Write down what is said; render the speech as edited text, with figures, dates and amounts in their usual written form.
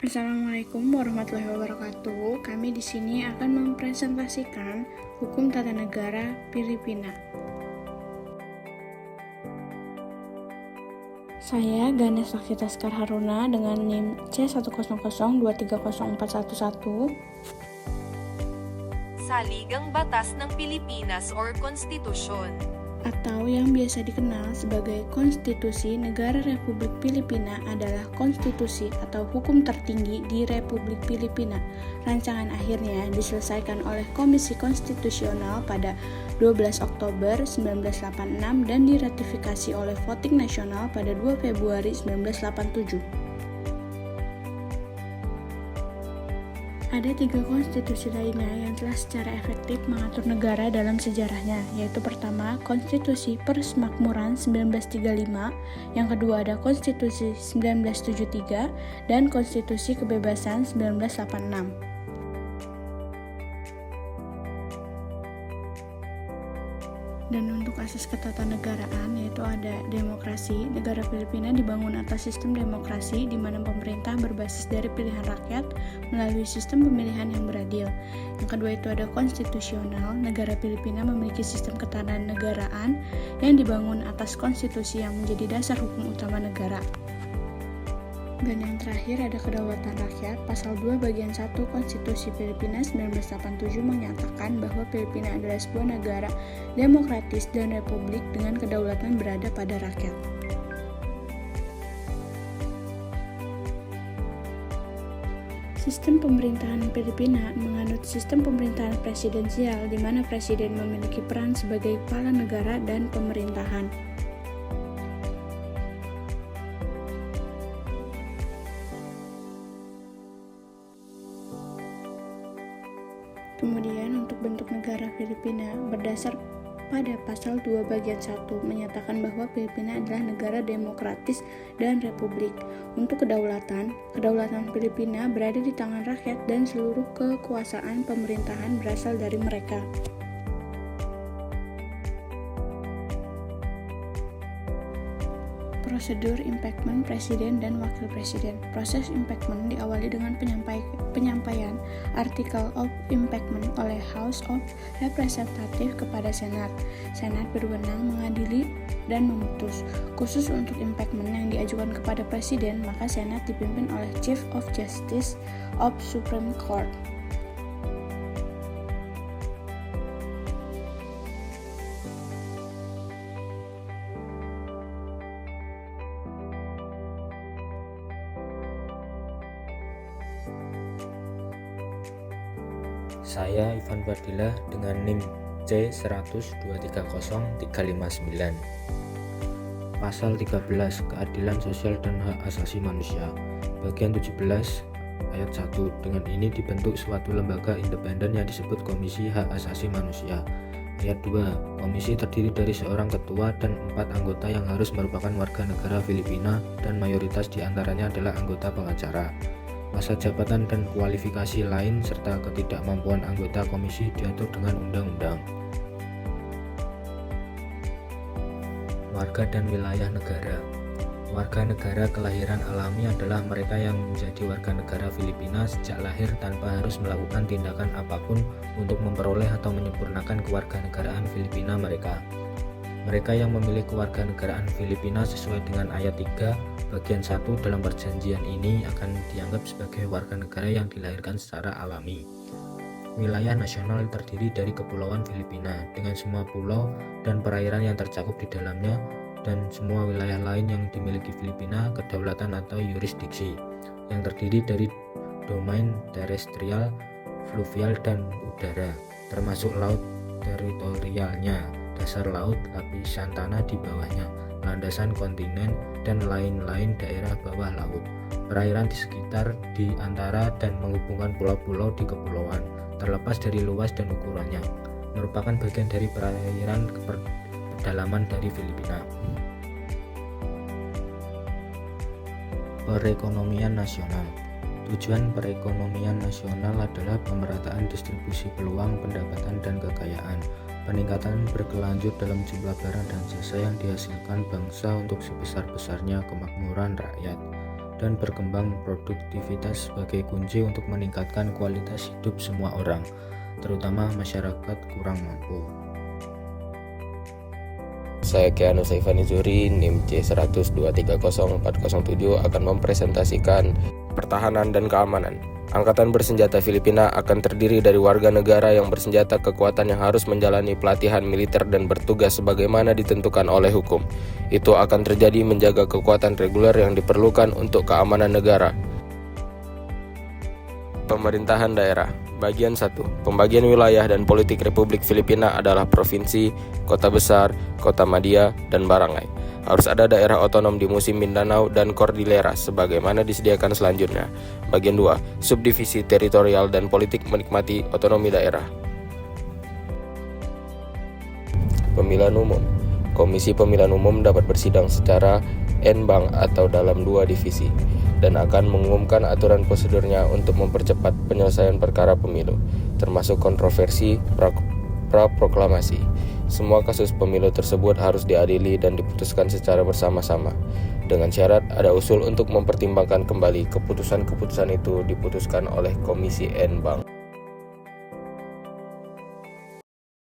Assalamualaikum warahmatullahi wabarakatuh. Kami di sini akan mempresentasikan Hukum Tata Negara Filipina. Saya Ganes Laksitaskar Haruna dengan NIM C100230411 Saligang Batas ng Pilipinas or Konstitusyon, atau yang biasa dikenal sebagai Konstitusi Negara Republik Filipina adalah konstitusi atau hukum tertinggi di Republik Filipina. Rancangan akhirnya diselesaikan oleh Komisi Konstitusional pada 12 Oktober 1986 dan diratifikasi oleh voting nasional pada 2 Februari 1987. Ada 3 konstitusi lainnya yang telah secara efektif mengatur negara dalam sejarahnya, yaitu pertama, Konstitusi Persemakmuran 1935, yang kedua ada Konstitusi 1973, dan Konstitusi Kebebasan 1986. Dan untuk asas ketatanegaraan yaitu ada demokrasi. Negara Filipina dibangun atas sistem demokrasi di mana pemerintah berbasis dari pilihan rakyat melalui sistem pemilihan yang beradil. Yang kedua itu ada konstitusional. Negara Filipina memiliki sistem ketatanegaraan yang dibangun atas konstitusi yang menjadi dasar hukum utama negara. Dan yang terakhir ada kedaulatan rakyat. Pasal 2 bagian 1 Konstitusi Filipina 1987 menyatakan bahwa Filipina adalah sebuah negara demokratis dan republik dengan kedaulatan berada pada rakyat. Sistem pemerintahan Filipina menganut sistem pemerintahan presidensial di mana presiden memiliki peran sebagai kepala negara dan pemerintahan. Kemudian untuk bentuk negara Filipina berdasar pada pasal 2 bagian 1 menyatakan bahwa Filipina adalah negara demokratis dan republik. Untuk kedaulatan Filipina berada di tangan rakyat dan seluruh kekuasaan pemerintahan berasal dari mereka. Prosedur impeachment presiden dan wakil presiden. Proses impeachment diawali dengan penyampaian artikel of impeachment oleh House of Representatives kepada Senat. Senat berwenang mengadili dan memutus. Khusus untuk impeachment yang diajukan kepada presiden, maka Senat dipimpin oleh Chief of Justice of Supreme Court. Saya Ivan Fadilah dengan NIM C100230359. Pasal 13 Keadilan Sosial dan Hak Asasi Manusia. Bagian 17 ayat 1. Dengan ini dibentuk suatu lembaga independen yang disebut Komisi Hak Asasi Manusia. Ayat 2. Komisi terdiri dari seorang ketua dan 4 anggota yang harus merupakan warga negara Filipina dan mayoritas diantaranya adalah anggota pengacara. Masa jabatan dan kualifikasi lain serta ketidakmampuan anggota komisi diatur dengan undang-undang. Warga dan wilayah negara. Warga negara kelahiran alami adalah mereka yang menjadi warga negara Filipina sejak lahir tanpa harus melakukan tindakan apapun untuk memperoleh atau menyempurnakan kewarganegaraan Filipina mereka. Mereka yang memilih kewarganegaraan Filipina sesuai dengan ayat 3 bagian 1 dalam perjanjian ini akan dianggap sebagai warga negara yang dilahirkan secara alami. Wilayah nasional terdiri dari Kepulauan Filipina dengan semua pulau dan perairan yang tercakup di dalamnya dan semua wilayah lain yang dimiliki Filipina, kedaulatan atau yurisdiksi yang terdiri dari domain terestrial, fluvial dan udara, termasuk laut teritorialnya, dasar laut, lapisan tanah di bawahnya, landasan kontinen, dan lain-lain daerah bawah laut, perairan di sekitar, di antara, dan menghubungkan pulau-pulau di kepulauan, terlepas dari luas dan ukurannya, merupakan bagian dari perairan pedalaman dari Filipina. Perekonomian nasional. Tujuan perekonomian nasional adalah pemerataan distribusi peluang, pendapatan, dan kekayaan, peningkatan berkelanjut dalam jumlah barang dan jasa yang dihasilkan bangsa untuk sebesar-besarnya kemakmuran rakyat, dan berkembang produktivitas sebagai kunci untuk meningkatkan kualitas hidup semua orang, terutama masyarakat kurang mampu. Saya Keanu Saifani Zuri, NIM C102304007 akan mempresentasikan pertahanan dan keamanan. Angkatan Bersenjata Filipina akan terdiri dari warga negara yang bersenjata kekuatan yang harus menjalani pelatihan militer dan bertugas sebagaimana ditentukan oleh hukum. Itu akan terjadi menjaga kekuatan reguler yang diperlukan untuk keamanan negara. Pemerintahan daerah. Bagian 1. Pembagian wilayah dan politik Republik Filipina adalah provinsi, kota besar, kota madya, dan barangay. Harus ada daerah otonom di musim Mindanao dan Cordillera sebagaimana disediakan selanjutnya. Bagian 2. Subdivisi teritorial dan politik menikmati otonomi daerah. Pemilihan umum. Komisi Pemilihan Umum dapat bersidang secara en banc atau dalam 2 divisi dan akan mengumumkan aturan prosedurnya untuk mempercepat penyelesaian perkara pemilu, termasuk kontroversi pra-proklamasi. Semua kasus pemilu tersebut harus diadili dan diputuskan secara bersama-sama. Dengan syarat ada usul untuk mempertimbangkan kembali keputusan-keputusan itu diputuskan oleh Komisi en banc.